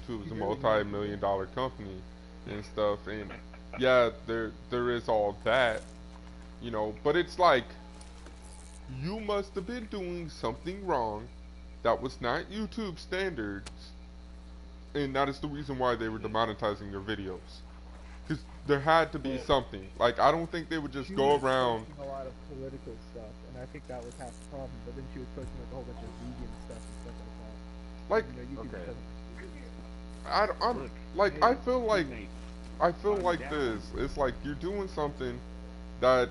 YouTube is a multi-million-dollar company and stuff, and yeah, there is all that, you know, but it's like you must have been doing something wrong that was not YouTube standards, and that is the reason why they were demonetizing your videos. Because there had to be Well, something. Like, I don't think they would just She go was around. posting a lot of political stuff, and I think that was half the problem. But then she was posting like a whole bunch of vegan stuff and stuff like that. Like, And YouTube just okay, doesn't like vegan. I'm look, like, hey, teammate, I feel I'm like down. this. It's like you're doing something that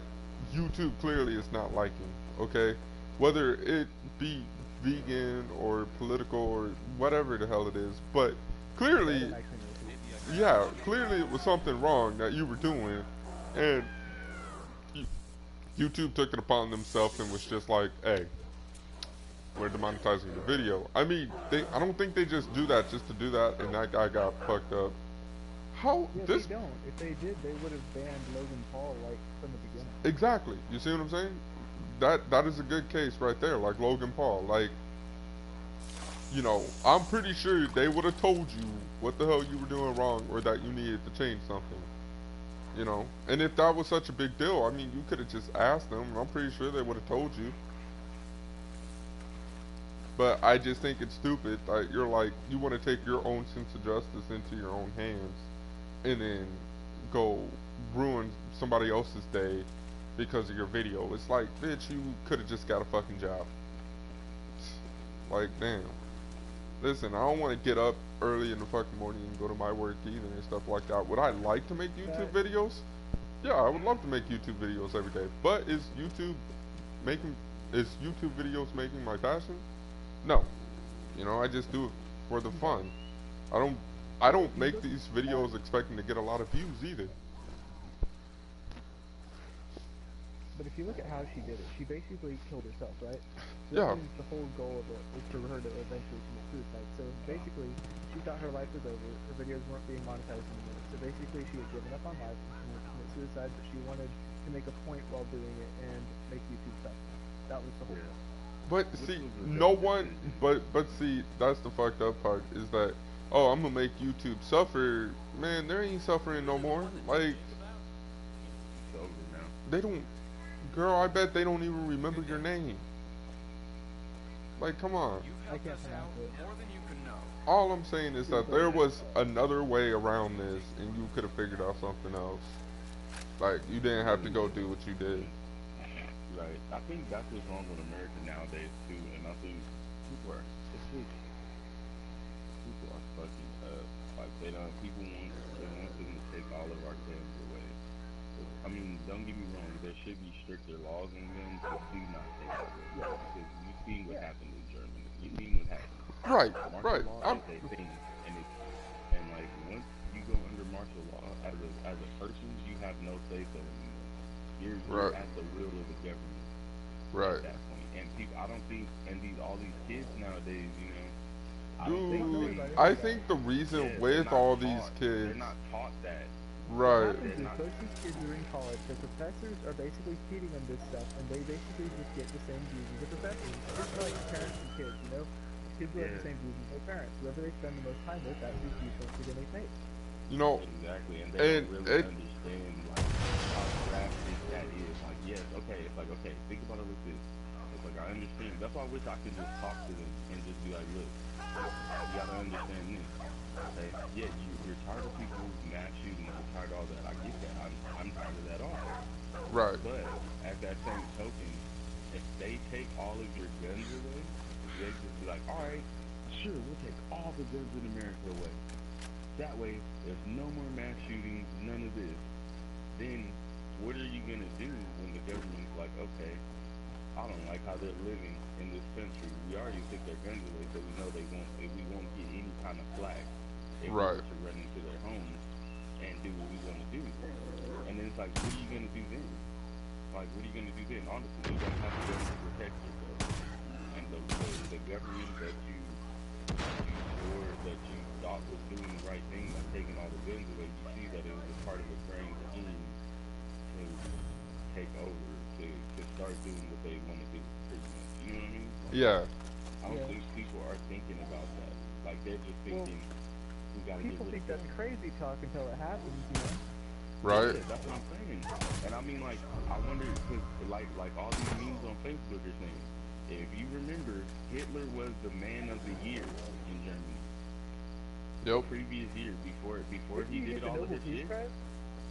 YouTube clearly is not liking. Okay, whether it be vegan or political or whatever the hell it is, but Yeah, I clearly, don't actually know who. yeah, clearly it was something wrong that you were doing, and YouTube took it upon themselves and was just like, "Hey, we're demonetizing the video." I mean, I don't think they just do that just to do that, and that guy got fucked up. How Yeah, they this don't. If they did, they would have banned Logan Paul like from the beginning. exactly? You see what I'm saying? That is a good case right there, like Logan Paul. Like, you know, I'm pretty sure they would have told you what the hell you were doing wrong or that you needed to change something. You know, and if that was such a big deal, I mean, you could have just asked them. I'm pretty sure they would have told you. But I just think it's stupid that you're like you want to take your own sense of justice into your own hands and then go ruin somebody else's day because of your video. It's like, bitch, you could have just got a fucking job. Like, damn. Listen, I don't want to get up early in the fucking morning and go to my work either and stuff like that. Would I like to make YouTube That videos? Yeah, I would love to make YouTube videos every day. But making is YouTube videos making my passion? No. You know, I just do it for the no. fun. I don't I But if don't you make look these at videos expecting to get a lot of views either. But if you look at how she did it, she basically killed herself, right? So that Yeah, means the whole goal of it was for her to eventually commit suicide. So basically, she thought her life was over. Her videos weren't being monetized anymore. So basically, she had given up on life and she wanted to commit suicide, but she wanted to make a point while doing it and make YouTube suffer. That was the whole Yeah, goal. but which see, was a no good one. decision. But see, that's the fucked up part is that oh, I'm gonna make YouTube suffer. Man, there ain't suffering no more. Like It's over now. they don't. Girl, I bet they don't even remember your name. Like, come on. I can't pronounce it. All I'm saying is Yeah, that but there was another way around this, and you could have figured out something else. Like, you didn't have to go do what you did. Right. I think that's what's wrong with America nowadays too, and I think people are it's just people are fucking up. Like they want them to take all of our guns away. I mean, don't get me wrong, there should be stricter laws on guns, but do not take our guns yeah, away because you've seen what yeah. happened in Germany. You've seen what happened. Right, Martial right. law I'm is a thing, and it's and like once you go under martial law as a person, you have no say so anymore. You're right, at the will of the government at right. that point. And people, I don't think, and these all these kids nowadays, I don't They think don't know Dude, they, about any I of that. think the reason yeah, with all these they're kids, not taught that. What right, happens They're is not. most of these kids are in college, the professors are basically feeding them this stuff, and they basically just get the same views as the professors. It's just like parents and kids, you know? Kids will have Yeah, the same views as their parents. Whoever they spend the most time with, that's whose viewpoints they're going to take. you know, exactly. And they don't and really it, understand like how drastic that is. Like, yes, okay, it's like okay, think about it like this. It's like I understand. That's why I wish I could just talk to them and just be like, look, you gotta understand this. Okay, yeah, you're tired of people mass shooting, you're tired of all that. I get that. I'm tired of that also. right, But at that same token, if they take all of your guns away, if they just be like, all right, sure, we'll take all the guns in America away. That way, there's no more mass shootings, none of this. Then, what are you gonna do when the government's like, okay, I don't like how they're living in this country. We already took their guns away, so we know we won't get any kind of flack if we right. were to run into their homes and do what we want to do. And then it's like, what are you gonna do then? Like, what are you gonna do then? Honestly, you're gonna have to go to protect yourself. And the government that you swore that you thought was doing the right thing by taking all the guns away, you see that it was a part of a grand scheme to take over, to start doing what they want to do, pretty much. You know what I mean? Like, Yeah, I don't Yeah. think people are thinking about that. Like, they're just Well, thinking, gotta get people rid think of that's Trump. crazy talk until it happens, you know? Right? Yeah, that's what I'm saying. And I mean, like, I wonder, cause like all these memes on Facebook are saying, if you remember, Hitler was the man of the year in Germany the Yep. previous year before Didn't he he get did the all of Nobel his Peace shit. Prize?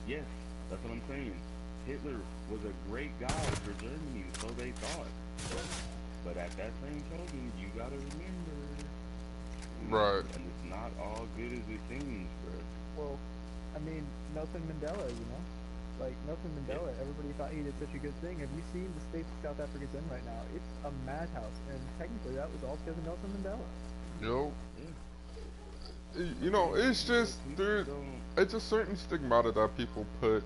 Yes, that's what I'm saying. Hitler was a great guy for Germany, so they thought. But at that same token, you gotta remember, Right. and it's not all good as it seems, bro. Well, I mean, Nelson Mandela, you know? Like, Nelson Yeah, Mandela, everybody thought he did such a good thing. Have you seen the state South Africa's in right now? It's a madhouse, and technically that was all because of Nelson Mandela. Yep. yeah, You know, it's but just people there. don't. It's a certain stigmata that people put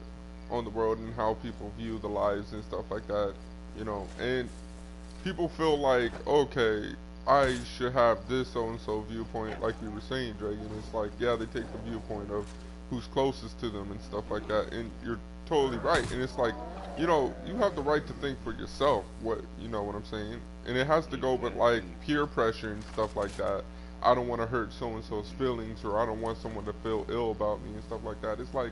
on the world and how people view the lives and stuff like that. You know, and people feel like, okay, I should have this so and so viewpoint, like we were saying, Dragon. It's like, yeah, they take the viewpoint of who's closest to them and stuff like that, and you're totally right. And it's like, you know, you have the right to think for yourself. What you know what I'm saying? And it has to go with like Exactly. peer pressure and stuff like that. I don't want to hurt so and so's feelings, or I don't want someone to feel ill about me and stuff like that. It's like,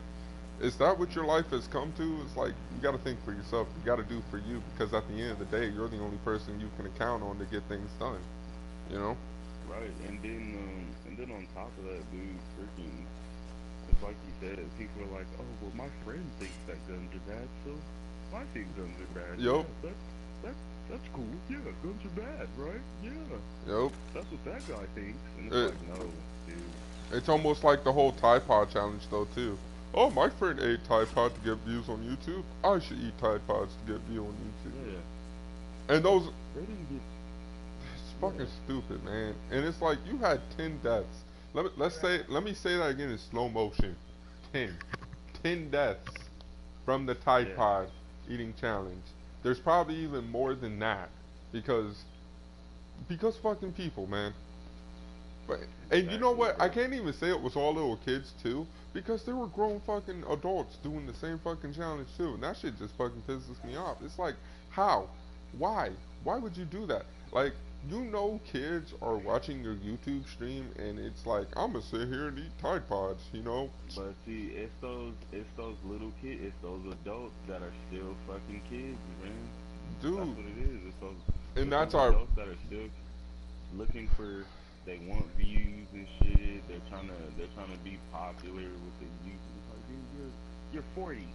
is that what your life has come to? It's like you got to think for yourself. You got to do for you because at the end of the day, you're the only person you can count on to get things done. You know? Right, and then on top of that, dude, freaking, it's like you said, people are like, oh, well, my friend thinks that guns are bad, so I think guns are bad. Yup. Yeah, that's cool. Yeah, guns are bad, right? Yeah, Yep. that's what that guy thinks. And it's It, like, no, dude. it's almost like the whole Tide Pod challenge though too. Oh, my friend ate Tide Pod to get views on YouTube. I should eat Tide Pods to get views on YouTube. Yeah, And those, they didn't get, it's yeah, fucking stupid, man. And it's like you had 10 deaths. Let me say that again in slow motion. 10. 10 deaths from the Tide yeah, Pod eating challenge. There's probably even more than that because fucking people, man. But and you know exactly, what? I bro. can't even say it was all little kids too because there were grown fucking adults doing the same fucking challenge too. And that shit just fucking pisses me off. It's like, how? Why? Why would you do that? Like, you know, kids are watching your YouTube stream and it's like, I'm gonna sit here and eat Tide Pods, you know? But see, it's those little kids, it's those adults that are still fucking kids, man. That's Dude, what it is. and It's that's those our adults that are still looking for. They want views and shit. They're trying to be popular with the youth. It's like, dude, you're 40.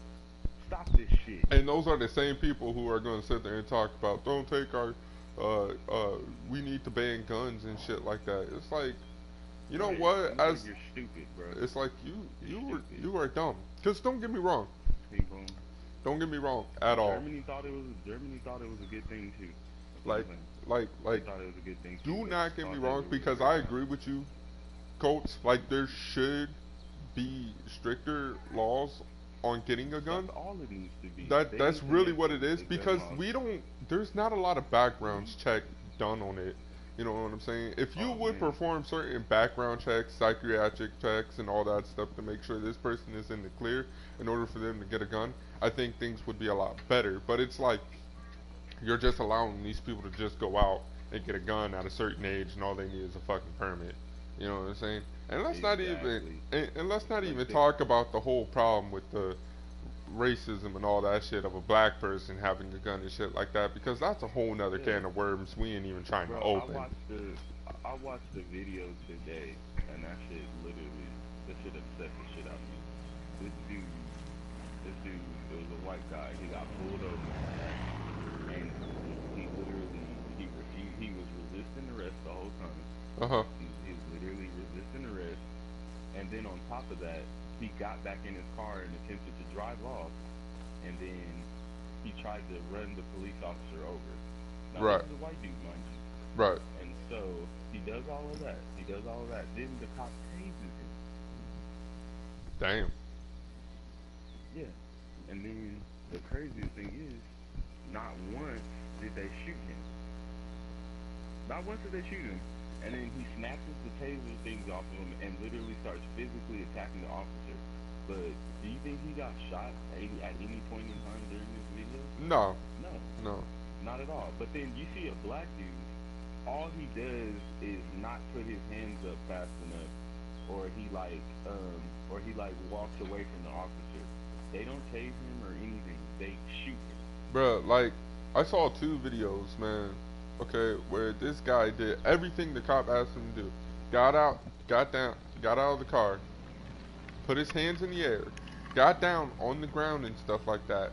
Stop this shit. and those are the same people who are gonna sit there and talk about don't take our we need to ban guns and shit like that. It's like, you know Right? what? And it's like As you're stupid, bro. it's like You're stupid. you are dumb. Cause don't get me wrong. People. Don't get me wrong at all. Germany thought it was a good thing too. That's what I'm Like saying. They like thought it was a good thing too. do They not get me thought that wrong it was a because great I time. agree with you, Coach. Like there should be stricter laws on getting a gun. That's all it needs to be. They That's need to really make what it is the gun because laws. we don't. There's not a lot of backgrounds check done on it. You know what I'm saying? If you Oh would man, perform certain background checks, psychiatric checks, and all that stuff to make sure this person is in the clear in order for them to get a gun, I think things would be a lot better. But it's like you're just allowing these people to just go out and get a gun at a certain age, and all they need is a fucking permit. You know what I'm saying? And let's not even exactly. and let's not Like even they, talk about the whole problem with the racism and all that shit of a black person having a gun and shit like that because that's a whole nother yeah, can of worms we ain't even trying to bro. open. I watched the video today, and that shit literally, that shit upset the shit out of me. This dude, this dude, it was a white guy. He got pulled over, and he literally, he refused. He was resisting arrest the whole time. Uh huh. He was literally resisting arrest, and then on top of that, he got back in his car and attempted to drive off, and then he tried to run the police officer over. Now Right. this is a white dude, mind you. Right. And so he does all of that. He does all of that. Then the cop tases him. Damn. Yeah. And then the craziest thing is, not once did they shoot him. Not once did they shoot him. And then he snatches the taser things off of him and literally starts physically attacking the officer. But do you think he got shot at any point in time during this video? No. No, No. not at all. But then you see a black dude, all he does is not put his hands up fast enough or he like walks away from the officer. They don't tase him or anything. They shoot him. Bruh, like, I saw two videos, man, okay, where this guy did everything the cop asked him to do. Got out, got down, got out of the car, put his hands in the air, got down on the ground and stuff like that.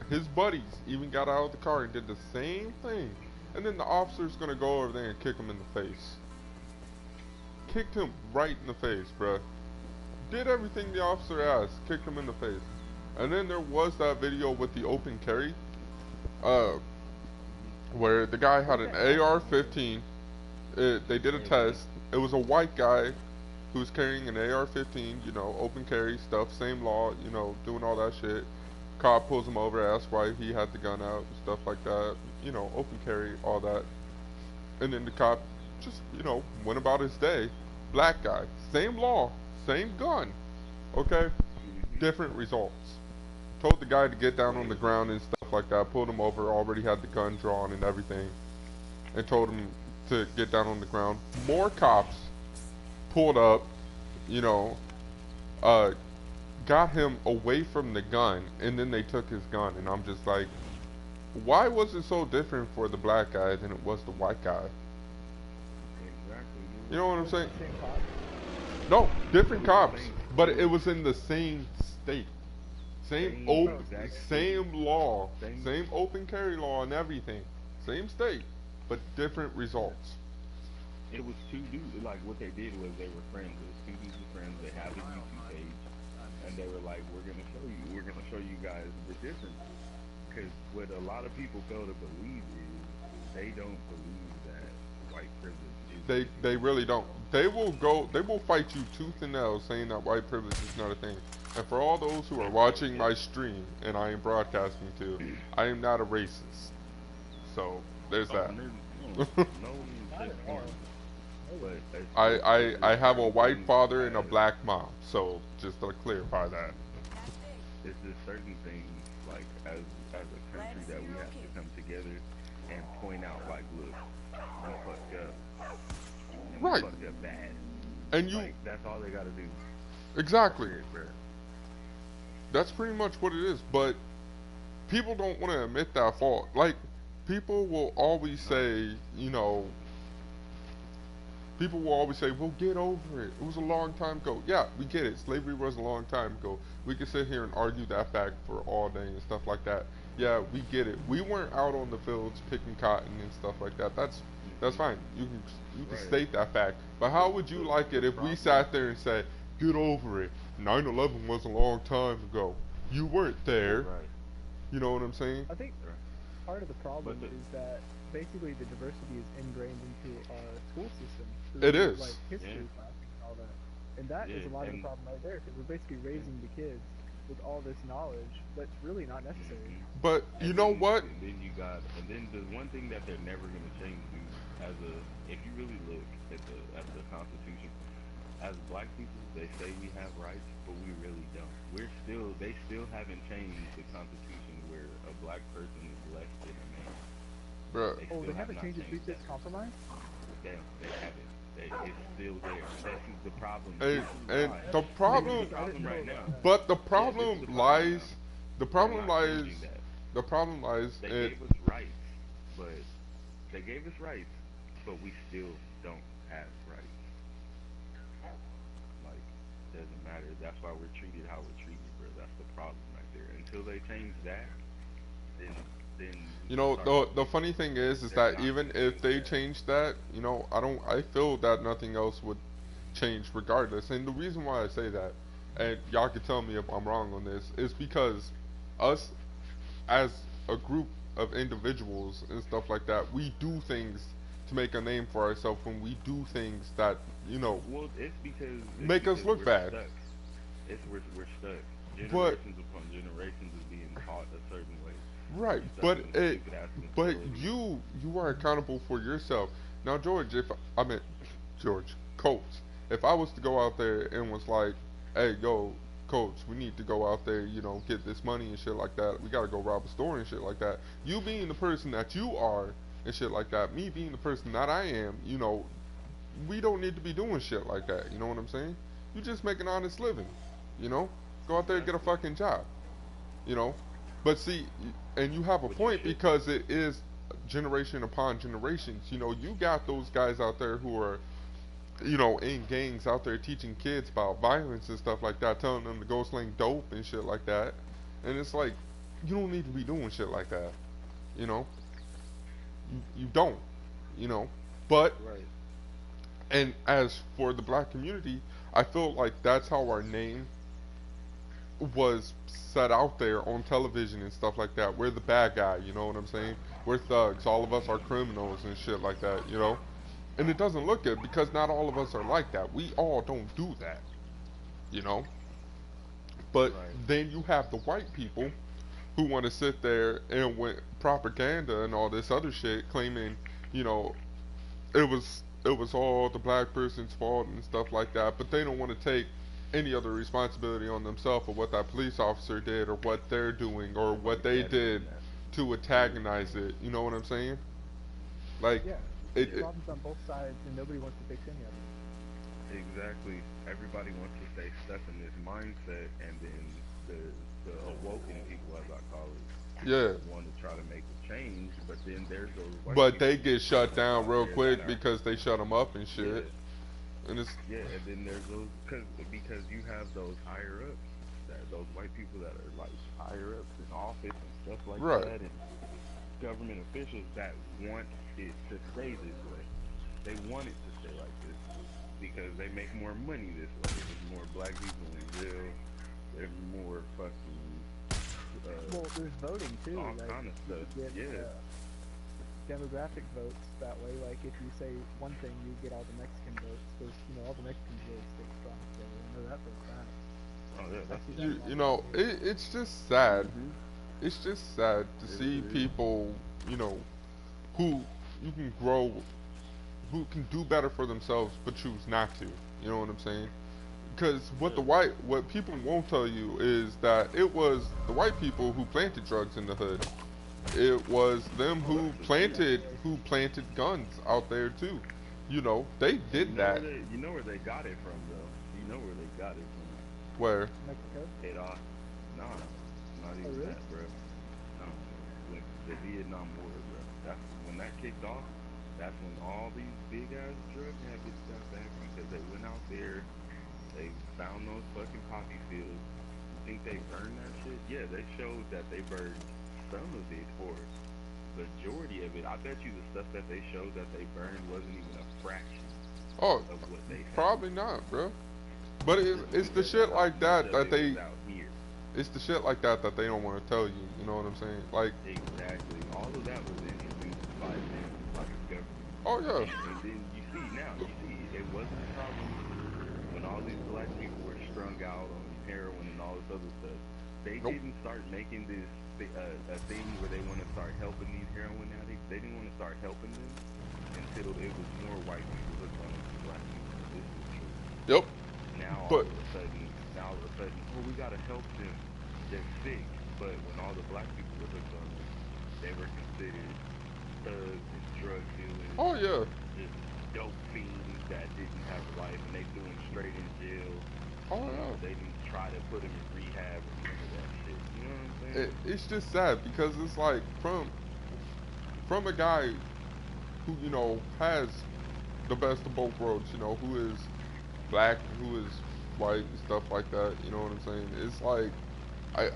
His buddies even got out of the car and did the same thing. And then the officer's gonna go over there and kick him in the face. Kicked him right in the face, bruh. Did everything the officer asked, kicked him in the face. And then there was that video with the open carry, uh, where the guy had an AR-15. They did a test. It was a white guy who was carrying an AR-15, you know, open carry stuff, same law, you know, doing all that shit. Cop pulls him over, asks why he had the gun out, stuff like that, you know, open carry, all that. And then the cop just, you know, went about his day. Black guy, same law, same gun, okay? Different results. Told the guy to get down on the ground and stuff like that, pulled him over, already had the gun drawn and everything, and told him to get down on the ground. More cops pulled up, you know, got him away from the gun, and then they took his gun, and I'm just like, why was it so different for the black guy than it was the white guy? Exactly. You know what I'm saying? Same cop. No, different cops, but it was in the same state. Same same law, same open carry law and everything. Same state, but different results. It was two dudes. Like what they did was they were friends. It was two dudes were friends. They have a YouTube page, and they were like, "We're gonna show you guys the difference." Because what a lot of people fail to believe is they don't believe that white privilege is. They really don't. They will fight you tooth and nail saying that white privilege is not a thing. And for all those who are watching my stream and I am broadcasting to, I am not a racist. So there's that. I have a white father and a black mom. So just to clarify that. It's just certain things like as a country that we have to come together and point out like, look, we fucked up. And right. We fucked up bad. And you. Like, that's all they gotta do. Exactly. That's pretty much what it is, but people don't want to admit that fault. Like, people will always say, you know, well, get over it. It was a long time ago. Yeah, we get it. Slavery was a long time ago. We can sit here and argue that fact for all day and stuff like that. Yeah, we get it. We weren't out on the fields picking cotton and stuff like that. That's fine. You can state that fact. But how would you like it if we sat there and said, get over it. 9/11 was a long time ago. You weren't there. Right. You know what I'm saying? I think part of the problem is that basically the diversity is ingrained into our school system. It is. Like history classes and all that. And that is a lot of the problem right there, because we're basically raising the kids with all this knowledge that's really not necessary. But you know what? And then the one thing that they're never going to change is, if you really look at the Constitution, as black people, they say we have rights, but we really don't. They still haven't changed the Constitution where a black person is less than a man. Bruh. They haven't changed it due to compromise? They haven't. It's still there. This is the problem. And the problem, right now. but the problem lies. The problem They're not lies. changing that. The problem lies. They gave us rights, but we still don't have rights. Like, doesn't matter. That's why we're treated how we're treated, bro. That's the problem right there. Until they change that, then You know, the funny thing is that even if they change that, you know, I feel that nothing else would change regardless. And the reason why I say that, and y'all can tell me if I'm wrong on this, is because us as a group of individuals and stuff like that, we do things to make a name for ourselves when we do things that, you know, make us look bad. We're stuck. Generations upon generations is being taught a certain way. Right, but you are accountable for yourself. Now, George, Coach, if I was to go out there and was like, hey, yo, Coach, we need to go out there, you know, get this money and shit like that. We gotta go rob a store and shit like that. You being the person that you are and shit like that, me being the person that I am, you know, we don't need to be doing shit like that. You know what I'm saying? You just make an honest living, you know. Go out there and get a Exactly. fucking job, you know. But see, and you have a Which you point should. because it is generation upon generations. You know, you got those guys out there who are, you know, in gangs out there teaching kids about violence and stuff like that, telling them to go sling dope and shit like that. And it's like, you don't need to be doing shit like that, you know. You don't, you know. But Right. and as for the black community, I feel like that's how our name was set out there on television and stuff like that. We're the bad guy, you know what I'm saying? We're thugs. All of us are criminals and shit like that, you know? And it doesn't look good because not all of us are like that. We all don't do that, you know? But Right. then you have the white people who want to sit there and with propaganda and all this other shit claiming, you know, it was all the black person's fault and stuff like that, but they don't want to take any other responsibility on themselves for what that police officer did or what they're doing or what they Exactly. did And that. to Yeah. antagonize it. You know what I'm saying? Like Yeah, there's Yeah. it problems on both sides, and nobody wants to fix any of it. Exactly. Everybody wants to stay stuck in this mindset, and then the awoken people, as I call it, yeah. want to try to make a change. But then there's those white But people they get shut that's down out real there that quick are, because they shut them up and shit. yeah, And it's yeah. And then there's those because you have those higher ups, that those white people that are like higher ups in office and stuff like right. that, and government officials that want it to stay this way. They want it to stay like this because they make more money this way. There's more black people in jail. There's more fucking Well, there's voting too. all Like kind of you stuff. could get Yeah, demographic votes that way. Like if you say one thing, you get all the Mexican votes because all the Mexicans really stick strong together. I know that for a fact. oh yeah, I that's see for that You a sure. lot you in my know, neighborhood. it's just sad. Mhm. It's just sad to It see really is. people, you know, who you can grow, who can do better for themselves, but choose not to. You know what I'm saying? Because Yeah. what people won't tell you is that it was the white people who planted drugs in the hood. It was them Oh, that's for sure. who planted guns out there too. You know, they And did that. you know where they got it from though. You know where they got it from. Where Mexico? It nah, not Oh, even really? that, bro. No, with the Vietnam War, bro. That's when that kicked off. That's when all these big ass drug habits got back because they went out there, they found those fucking poppy fields. You think they burned that shit? Yeah, they showed that they burned some of it, or majority of it. I bet you the stuff that they showed that they burned wasn't even a fraction oh, of what they found. probably not, bro. But it's the Because shit that's how like much that of that it was they out here. it's the shit like that that they don't want to tell you. You know what I'm saying? Like, Exactly. All of that was introduced by them, by the government. oh yeah, And then you see now, you see, it wasn't a problem when all these black people were strung out on heroin and all this other stuff. They nope. didn't start making this a thing where they want to start helping these heroin addicts. They didn't want to start helping them until it was more white people hooked on it than black people. This is true. Yep. But Now all of a sudden, well, we gotta help them. They're sick. But when all the black people were hooked on them, they were considered thugs and drug dealers oh and yeah, just dope fiends that didn't have a life, and they threw them straight in jail. oh yeah. They didn't try to put them in rehab or none of that shit. You know what I'm saying? It's just sad because it's like from a guy who you know has the best of both worlds. You know, who is black, who is white, and stuff like that. You know what I'm saying? It's like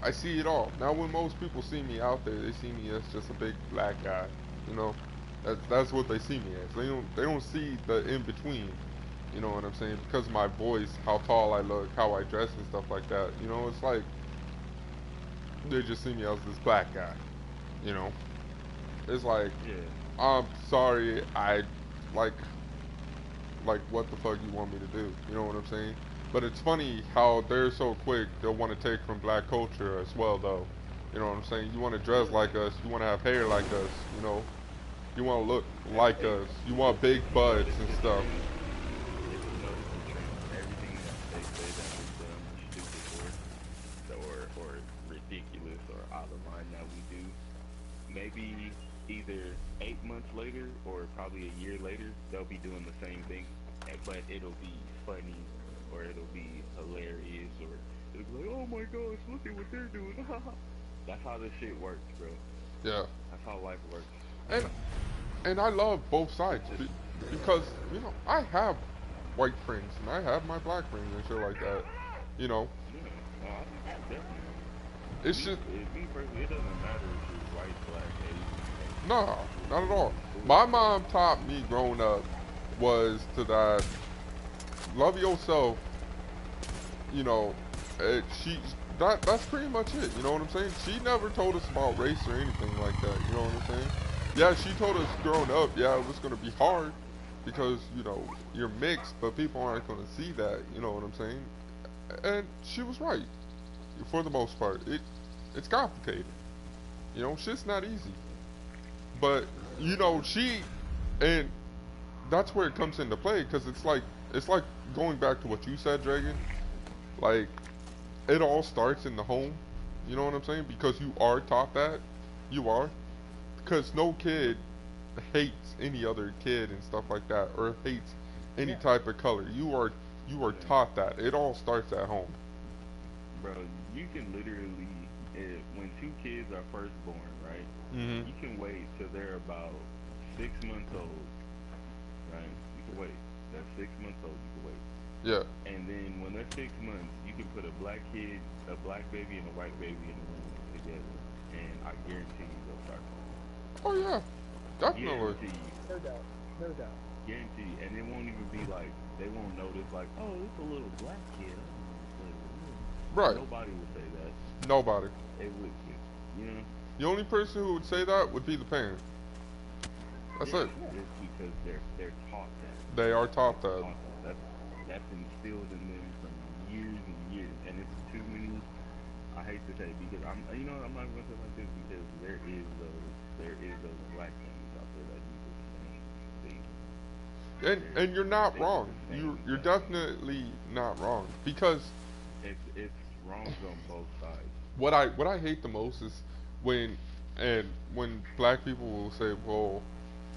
I see it all. Now, when most people see me out there, they see me as just a big black guy. You know, that's what they see me as. They don't see the in between. You know what I'm saying? Because of my voice, how tall I look, how I dress, and stuff like that. You know, it's like they just see me as this black guy. You know, it's like Yeah. I'm sorry, I like what the fuck you want me to do? You know what I'm saying? But it's funny how they're so quick they'll want to take from black culture as well though. You know what I'm saying? You want to dress Yeah. like us, you want to have hair like us, you know. You want to look Hey, like hey, us. You want big if you butts notice and the stuff. trend, if you notice the trend, everything that they say that is dumb or stupid or ridiculous or out of line that we do, maybe either 8 months later or probably a year later, they'll be doing the same thing, but it'll be funny or it'll be hilarious, or it'll be like, oh my gosh, look at what they're doing. That's how this shit works, bro. Yeah. That's how life works. And and I love both sides because I have white friends and I have my black friends and shit like that. You know, Yeah, I think definitely. it's just Me personally, it doesn't matter if you're white, black, Asian. nah, not at all. Cool. My mom taught me growing up was to that love yourself. You know, she that's pretty much it. You know what I'm saying? She never told us about race or anything like that. You know what I'm saying? Yeah, she told us growing up, yeah, it was gonna be hard because you're mixed, but people aren't gonna see that. You know what I'm saying? And she was right for the most part. It's complicated. Shit's not easy. But she and that's where it comes into play because it's like going back to what you said, Dragon. Like it all starts in the home. You know what I'm saying? Because you are taught that. You are. Because no kid hates any other kid and stuff like that, or hates any type of color. You are taught that. It all starts at home. Bro, you can literally, when two kids are first born, right? Mhm. You can wait till they're about 6 months old, right? You can wait. They're 6 months old. You can wait. Yeah. And then when they're 6 months, you can put a black kid, a black baby, and a white baby in the room together, and I guarantee you they'll start crying. Oh yeah. Definitely. Guarantee you. No doubt. No doubt. Guarantee you. And it won't even be like, they won't notice like, oh, it's a little black kid. Right. Nobody would say that. Nobody. It would, you know. The only person who would say that would be the parent. That's it. It's because they're taught that. They are taught They're that. taught that. That's instilled in them from years and years, and it's too many. I hate to say because I'm not gonna say like this because there is those black families out there that do the same thing. And you're not wrong. You're definitely not wrong because It's wrong on both sides. what I hate the most is when black people will say, "Well,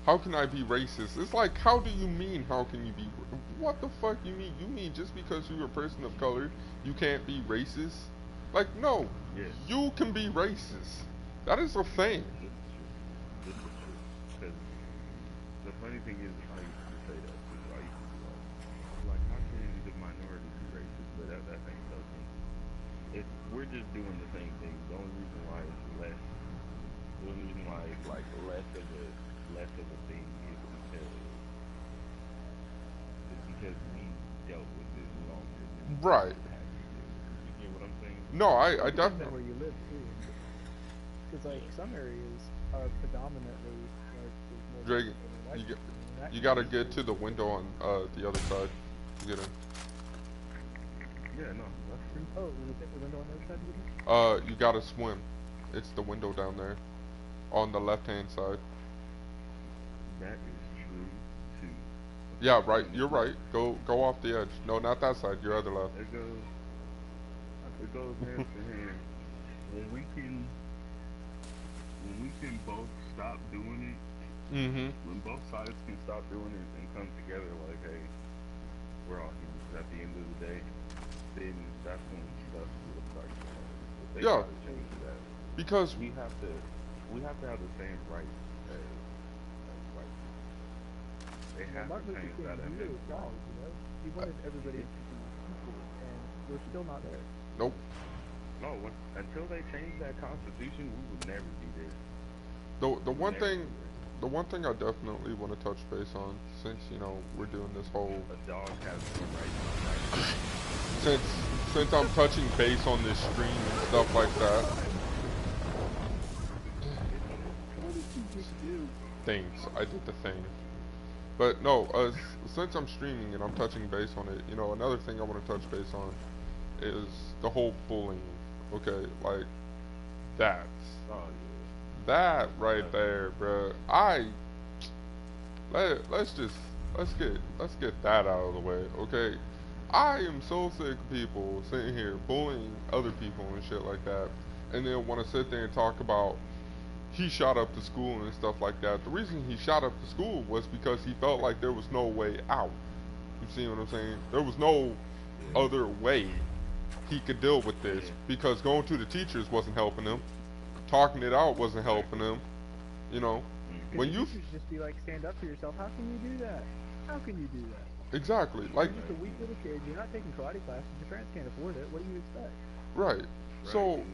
how can I be racist?" It's like, how do you mean? How can you be? What the fuck you mean? You mean just because you're a person of color, you can't be racist? Like, no, Yeah. you can be racist. That is a thing. This is true. This is true. Because the funny thing is, I used to say that too. I used to be like, how can the minority be racist? But that ain't so simple. We're just doing the same thing. The only reason why it's less, the only reason why it's like less of a thing is because we dealt with this longer than Right. you get what I'm saying? No, I Depends on definitely. where you live too. Because like some areas are predominantly like there's more Drake, white you people, and that you can gotta be- get to the window on the other side to get in. Yeah, no, that's true. Oh, is it the window on the other side? To get in? You gotta swim. It's the window down there, on the left-hand side. That is true too. Yeah, right. You're right. Go off the edge. No, not that side. Your other left. It goes hand to hand. When we can both stop doing it, Mm-hmm. when both sides can stop doing it and come together like, hey, we're all humans at the end of the day, then that's when stuff will start to change. If they Yeah. try to change that. Because We have to have the same rights as white people. They have Martin to Luther change King that and really then tried, you know? He wanted everybody to be equal, and we're still not there. nope. no, until they change that constitution, we would never be there. The one Never thing be there. the one thing I definitely want to touch base on, since we're doing this whole A dog has no right. since I'm touching base on this stream and stuff like that. What did you just do? Things I did the thing, but no. Since I'm streaming and I'm touching base on it, another thing I want to touch base on is the whole bullying. Okay, like that's Oh that right there, bruh. Let's get that out of the way, okay? I am so sick of people sitting here bullying other people and shit like that, and then want to sit there and talk about he shot up the school and stuff like that. The reason he shot up the school was because he felt like there was no way out. You see what I'm saying? There was no other way he could deal with this, Yeah. because going to the teachers wasn't helping him, talking it out wasn't helping Exactly. him. You know, Because when Mm-hmm. the you teachers just be like, stand up for yourself. How can you do that? How can you do that? exactly like You're just a weak little kid. You're not taking karate classes. Your parents can't afford it. What do you expect? right. Right, So,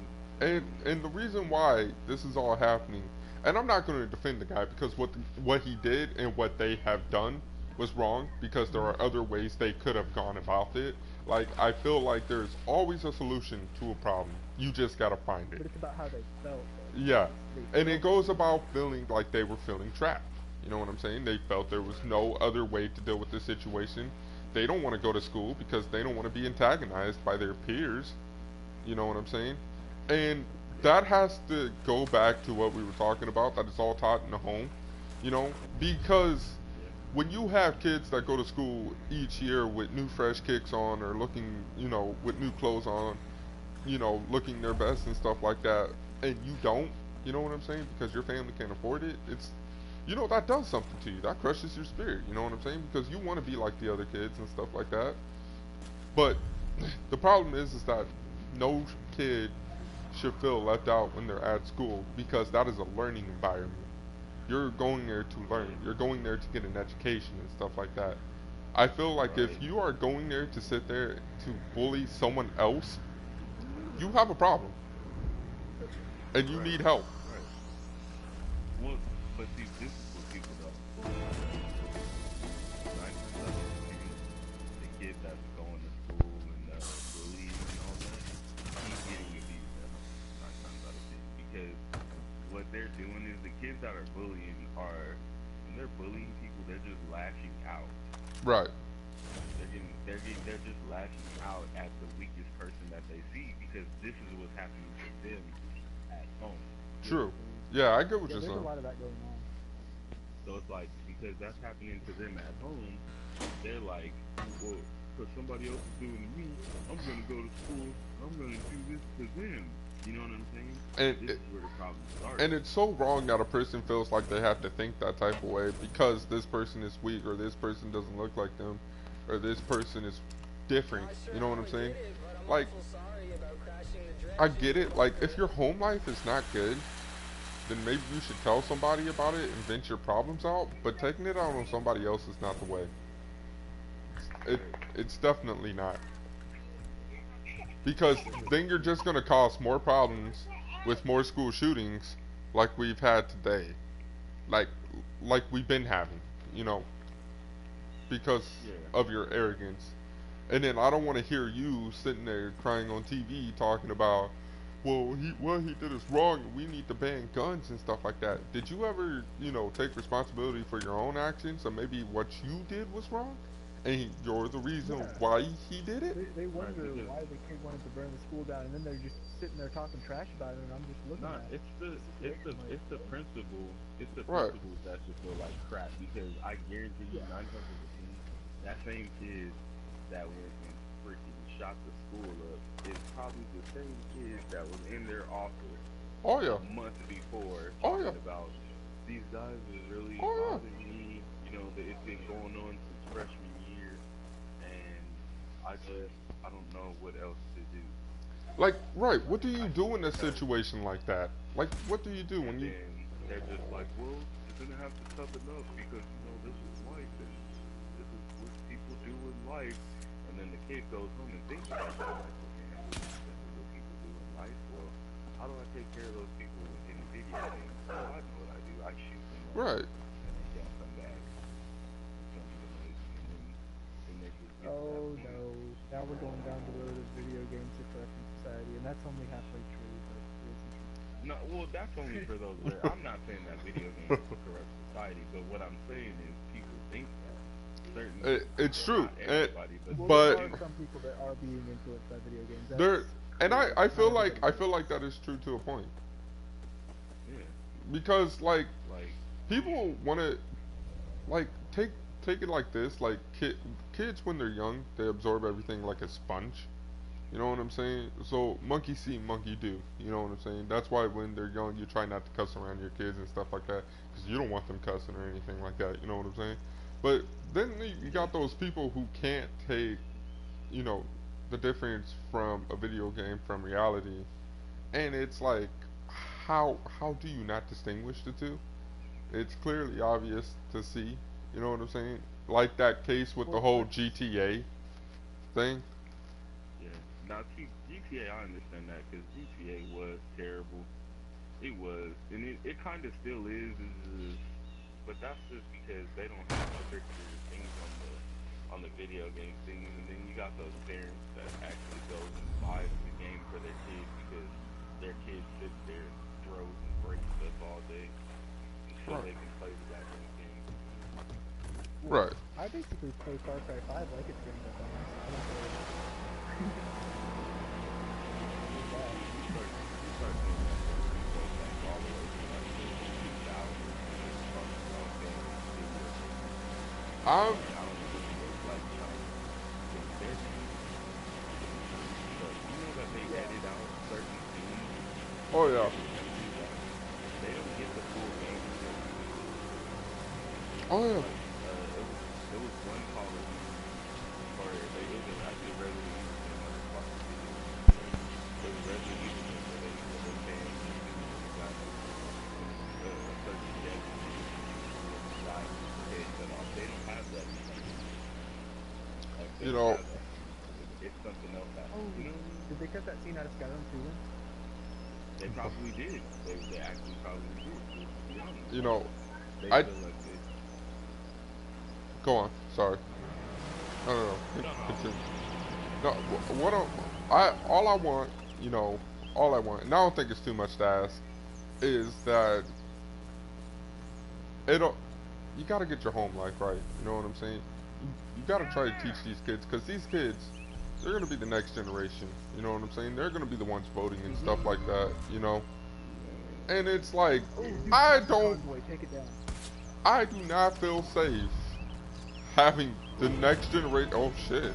dude. and the reason why this is all happening, and I'm not going to defend the guy because what he did and what they have done was wrong, because there Mhm. are other ways they could have gone about it. Like, I feel like there's always a solution to a problem. You just got to find it. But it's about how they felt, though. Yeah. They And it felt goes about feeling like they were feeling trapped. You know what I'm saying? They felt there was no other way to deal with this situation. They don't want to go to school because they don't want to be antagonized by their peers. You know what I'm saying? And that has to go back to what we were talking about, that it's all taught in the home. You know, because Yeah. when you have kids that go to school each year with new fresh kicks on, or looking, with new clothes on, looking their best and stuff like that, and you don't, you know what I'm saying? Because your family can't afford it, that does something to you. That crushes your spirit, you know what I'm saying? Because you want to be like the other kids and stuff like that. But the problem is that no kid should feel left out when they're at school, because that is a learning environment. You're going there to learn. You're going there to get an education and stuff like that. I feel like if Right. you are going there to sit there to bully someone else, you have a problem and you Right. need help. Right. Well, but see, this is what people don't understand. So, 9 times out of 10, the kid that's going to school and bullying and all that, he's getting abused at home. 9 times out of 10, because what they're doing is the kids that are bullying are, when they're bullying people, they're just lashing out. Right. They're just lashing out at the weakest person that they see, because this is what's happening to them at home. You get what True. I'm saying? Yeah, I get what Yeah, you're there's a saying. lot of that going on. So it's like, because that's happening to them at home, they're like, well, because somebody else is doing to me, I'm gonna go to school. I'm gonna do this to them. You know what I'm saying? And This is where the problem starts. and it's so wrong that a person feels like they have to think that type of way because this person is weak, or this person doesn't look like them, or this person is different. You know what I'm saying? Like, I get it. Like, if your home life is not good, then maybe you should tell somebody about it and vent your problems out. But taking it out on somebody else is not the way. It Right. it's definitely not, because then you're just gonna cause more problems with more school shootings, like we've had today, like like we've been having, you know, because Yeah. of your arrogance. And then I don't want to hear you sitting there crying on TV talking about, well, what he did is wrong, and we need to ban guns and stuff like that. Did you ever, take responsibility for your own actions, and maybe what you did was wrong, and you're the reason Yeah. why he did it? They Right. wonder Because why the kid wanted to burn the school down, and then they're just sitting there talking trash about it, and I'm just looking nah, at it's the situation like, it's the principle. It's the Right. principles that should feel like crap, because I guarantee you, yeah, 9 times out of 10, that same kid that went and freaking shot the school up is probably the same kid that was in their office Oh a yeah. month before Oh talking yeah. about these guys are really Oh bothering me. That it's been going on since freshman year, and I don't know what else to do. yeah. Like, right. What do I you just do in a because, situation like that? Like, what do you do and when you? then they're just like, well, you're gonna have to toughen up because this is life and this is what people do in life. And then the kid goes home and thinks about that, like, okay, this is what people do in life. Well, how do I take care of those people in video games? Well, I know what I do. I shoot them up, Right. and they don't come back and tell me to make, and then they just get to that oh point. no, now we're going down the road of video games suppressing society, and that's only halfway true, but it isn't true. No, well, that's only for those. I'm not saying that video games corrupt society, but what I'm saying is people think that. Certain It's people, true. not everybody, but Well, But there are some people that are being influenced by video games. there, and Clear. I Not feel like everybody is. that is true to a point, yeah, because like like people want to, like, take it like this, like kids when they're young, they absorb everything like a sponge. You know what I'm saying? So monkey see, monkey do. You know what I'm saying? That's why when they're young, you try not to cuss around your kids and stuff like that, because you don't want them cussing or anything like that. You know what I'm saying? But then you got those people who can't take, you know, the difference from a video game from reality, and it's like, how do you not distinguish the two? It's clearly obvious to see. You know what I'm saying? Like that case with the Well, whole GTA thing. Yeah. Now, GTA, I understand that because GTA was terrible. It was, and it kind of still is, but that's just because they don't have stricter things on the video game things, and then you got those parents that actually go and buy the game for their kids because their kids sit there and throws and breaks stuff all day until Right. they can play the goddamn game. Right. I basically play Far Cry 5 like it's Grand Theft Auto. I don't play You start doing that stuff, you go back all the way to like the 2000s, and it's fucking okay. I'm. Like, I don't know if it was like China. Their games, but you know that they edit out certain scenes Oh yeah. every country, like they don't get the full game until the end. Oh yeah. Like it was one Call of Duty, or it was actually Resident Evil game. I just watched the video. It was Resident Evil game where they banned the scene when you got a certain death scene when you die with your head cut off. They don't have that in like they You don't know. have that. It's something else happening. Oh, You know what I mean? did they cut that scene out of Skyrim too? They probably did. They actually probably did. Just to be honest, You like know. they I feel like they. go on. Sorry. No, no, no. No, no. Continue. No. What I all I want, you know, all I want, and I don't think it's too much to ask, is that it'll. You gotta get your home life right. You know what I'm saying? You gotta try to teach these kids, because these kids, they're gonna be the next generation. You know what I'm saying? They're gonna be the ones voting and stuff like that. You know. And it's like, Oh, dude, I Convoy, don't, take it down. I do not feel safe having the next generation. Oh shit.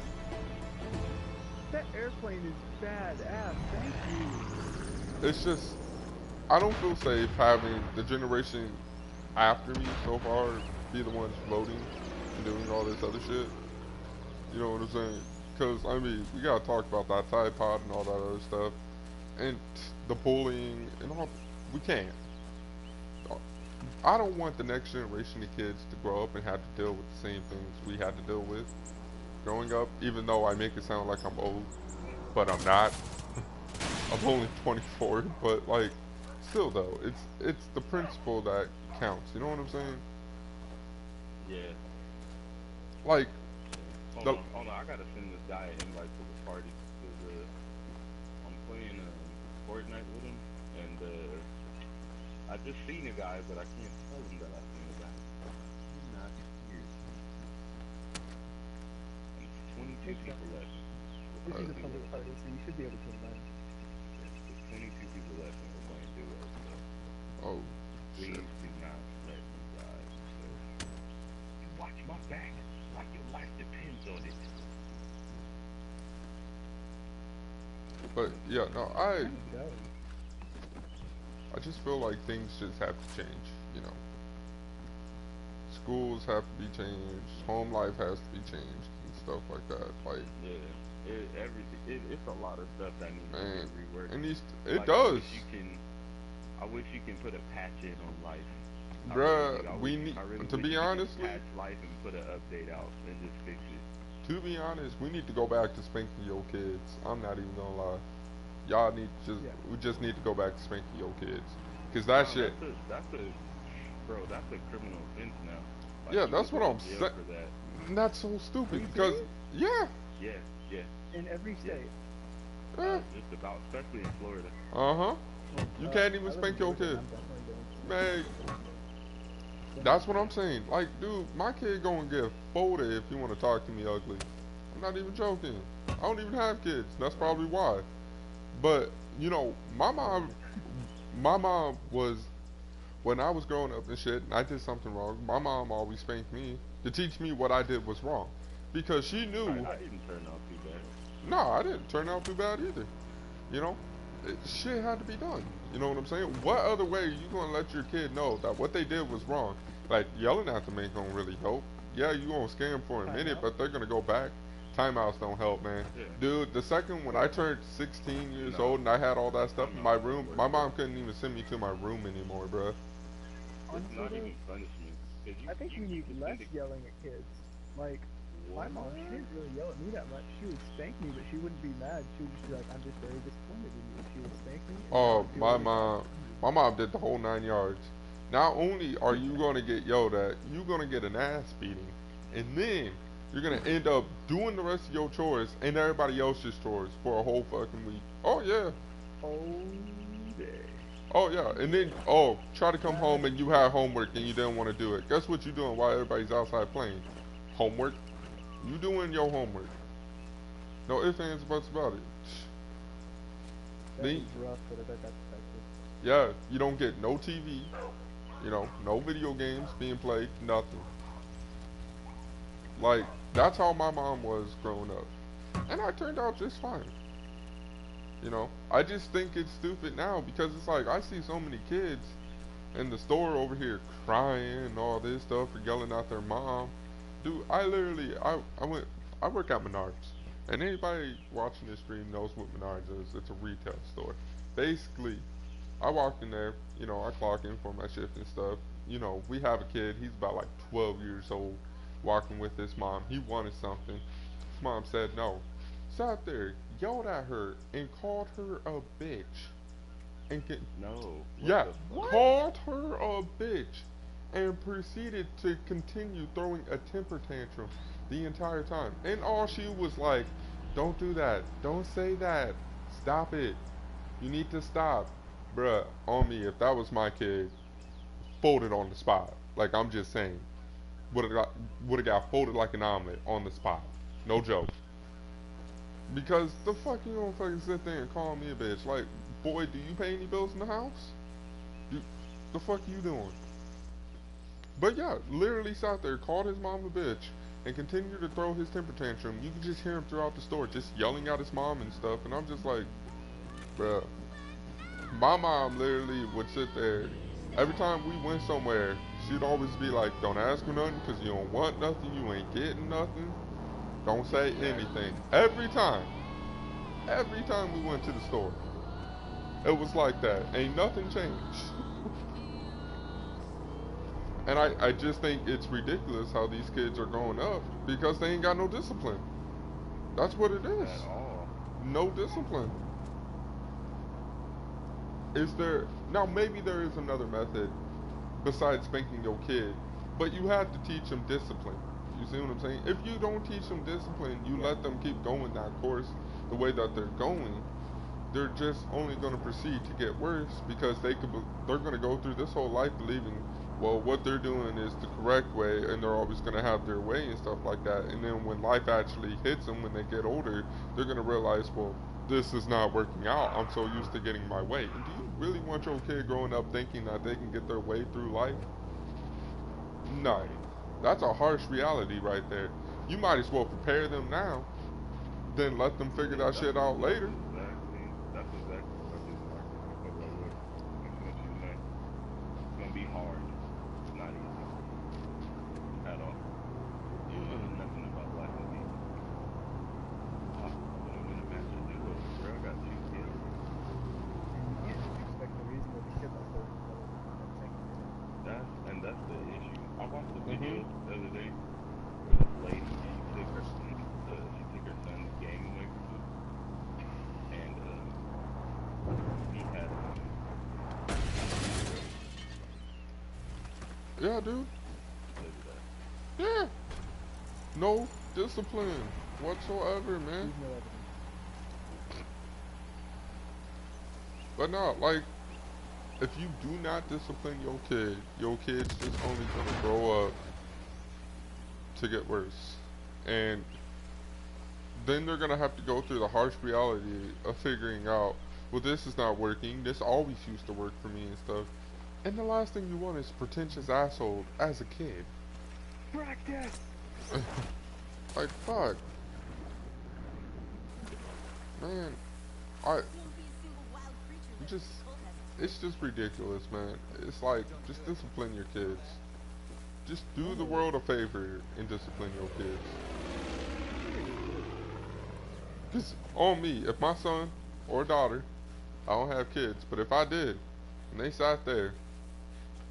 That airplane is badass. Thank you. It's just, I don't feel safe having the generation after me so far be the ones voting and doing all this other shit. You know what I'm saying? Because, I mean, we gotta talk about that Tide Pod and all that other stuff. And the bullying and all. We can't. I don't want the next generation of kids to grow up and have to deal with the same things we had to deal with growing up, even though I make it sound like I'm old, but I'm not. I'm only 24, but like, still though, it's the principle that counts. You know what I'm saying? Yeah. Like, Hold on. I gotta send this guy an invite to the party because I'm playing Fortnite with him, and I just seen a guy, but I can't tell him that I seen a guy. He's not here. And 22 people left. This is a public party, so you should be able to invite. There's 22 people left, and we're playing duo. So oh please shit. do not let me die. So, you watch my back like your life depends on it. But yeah, no, Go. I just feel like things just have to change. You know, schools have to be changed, home life has to be changed, and stuff like that. Like, Yeah, it's a lot of stuff that needs man, to be reworked. it needs. Like, Does. I wish you can put a patch in on life. Bruh, we need. I really To wish be you could honest, just patch life and put an update out and just fix it. to be honest, we need to go back to spanking your kids. I'm not even gonna lie. Y'all need to just. Yeah. We just need to go back to spanking your kids, cause that No, shit. That's a criminal offense now. Like, Yeah, you that's could what go I'm to jail saying. for that. That's so stupid. Are you Because serious? yeah, Yeah. In every state. Just about, especially in Florida. uh-huh. You can't I even live in spank your Georgia, kid. I'm definitely going to- Man, that's what I'm saying. Like, dude, my kid gonna get folded if you want to talk to me ugly. I'm not even joking. I don't even have kids. That's probably why. But, you know, my mom was, when I was growing up and shit, and I did something wrong, my mom always spanked me to teach me what I did was wrong. Because she knew, I didn't turn out too bad. no, I didn't turn out too bad either. You know? Shit had to be done. You know what I'm saying? What other way are you gonna let your kid know that what they did was wrong? Like, yelling at them ain't gonna really help. Yeah, you gonna scare them for a minute, but they're gonna go back timeouts don't help, man. Yeah. Dude, the second when I turned 16 years No. old and I had all that stuff in No, my no, room, but my mom couldn't even send me to my room anymore, bruh. it's Honestly, not though, even punishment. Cause I think we need you less send yelling at kids. Like, my mom, she didn't really yell at me that much. She would spank me, but she wouldn't be mad. She would just be like, I'm just very disappointed in you. She would spank me, and then I Oh, would feel really bad. my mom did the whole 9 yards. Not only are you gonna get yelled at, you're gonna get an ass beating, and then you're gonna end up doing the rest of your chores and everybody else's chores for a whole fucking week. Oh yeah, Oh, day. oh yeah, and then try to come home and you had homework and you didn't want to do it. Guess what you doing while everybody's outside playing? Homework. You doing your homework. No ifs, ands, buts about it. That Then, was rough, but I bet that's effective. yeah, you don't get no TV, no video games being played, nothing. Like, that's how my mom was growing up. And I turned out just fine. I just think it's stupid now because it's like I see so many kids in the store over here crying and all this stuff or yelling at their mom. Dude, I work at Menards. And anybody watching this stream knows what Menards is. It's a retail store. Basically, I walked in there, I clock in for my shift and stuff. We have a kid, he's about like 12 years old, walking with his mom. He wanted something. His mom said no. Sat there, yelled at her, and called her a bitch. And No. yeah, called her a bitch. And proceeded to continue throwing a temper tantrum the entire time. And all she was like, don't do that. Don't say that. Stop it. You need to stop. Bruh, on me, if that was my kid, folded on the spot. Like, I'm just saying. Would have got folded like an omelet on the spot. No joke. Because the fuck you gonna fucking sit there and call me a bitch? Like, boy, do you pay any bills in the house? The fuck you doing? But yeah, literally sat there, called his mom a bitch, and continued to throw his temper tantrum. You could just hear him throughout the store, just yelling at his mom and stuff. And I'm just like, bruh. My mom literally would sit there. Every time we went somewhere, she'd always be like, don't ask for nothing because you don't want nothing, you ain't getting nothing. Don't say anything. Every time we went to the store, it was like that. Ain't nothing changed. And I just think it's ridiculous how these kids are growing up because they ain't got no discipline. That's what it is. At all. No discipline. Now maybe there is another method besides spanking your kid, but you have to teach them discipline. You see what I'm saying? If you don't teach them discipline, you let them keep going that course the way that they're going, they're just only going to proceed to get worse because they're going to go through this whole life believing, well, what they're doing is the correct way and they're always going to have their way and stuff like that. And then when life actually hits them when they get older, they're going to realize, well, this is not working out. I'm so used to getting my way. And do you really want your kid growing up thinking that they can get their way through life? No. That's a harsh reality right there. You might as well prepare them now, then let them figure that shit out later. That's exactly what I did. But like, what you say, it's gonna be hard. It's not easy at all. Nothing about life will be easy. When I'm in a master do it, girl, I got 2 kids. You can't just expect the reasonable because I'm so That's the issue. I watched a video the other day where this lady she took her son's game away from him, and he had Yeah, dude. look at that. Yeah. No discipline whatsoever, man. There's no evidence. But no, like, if you do not discipline your kid's just only gonna grow up to get worse. And then they're gonna have to go through the harsh reality of figuring out, well, this is not working, this always used to work for me and stuff. And the last thing you want is pretentious asshole as a kid. Practice! Like, fuck. Man, it's just ridiculous, man. It's like, just discipline your kids. Just do the world a favor and discipline your kids. Cause on me, if my son or daughter, I don't have kids, but if I did, and they sat there,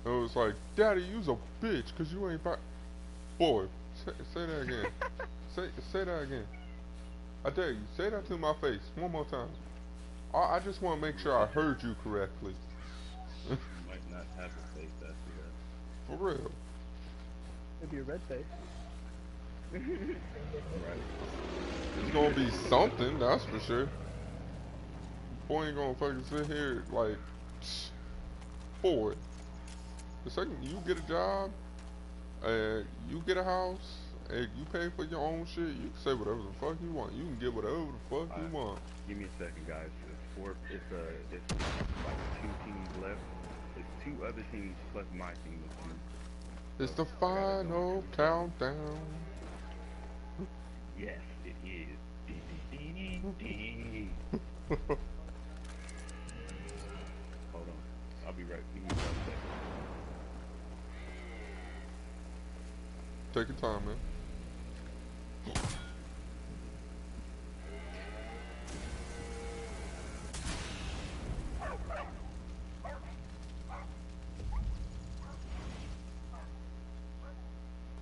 and it was like, Daddy, you's a bitch, cause you ain't buy. Boy, say that again. say that again. I dare you, say that to my face one more time. I just want to make sure I heard you correctly. You might not have a face after that. For real. Maybe a red face. Right. It's gonna be something, that's for sure. Boy ain't gonna fucking sit here like, boy. The second you get a job, and you get a house, and you pay for your own shit, you can say whatever the fuck you want. You can get whatever the fuck you want. Give me a second, guys. It's like 2 teams left. It's 2 other teams plus my team. It's the final countdown. Yes, it is. Hold on. I'll be right. Give me 1 second. Take your time, man.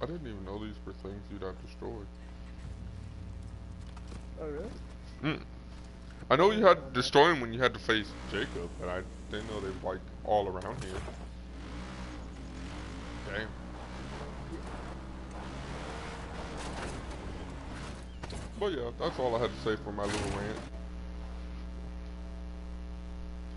I didn't even know these were things you'd have destroyed. Oh really? I know you had to destroy him when you had to face Jacob, but I didn't know they were like all around here. Damn. But yeah, that's all I had to say for my little rant.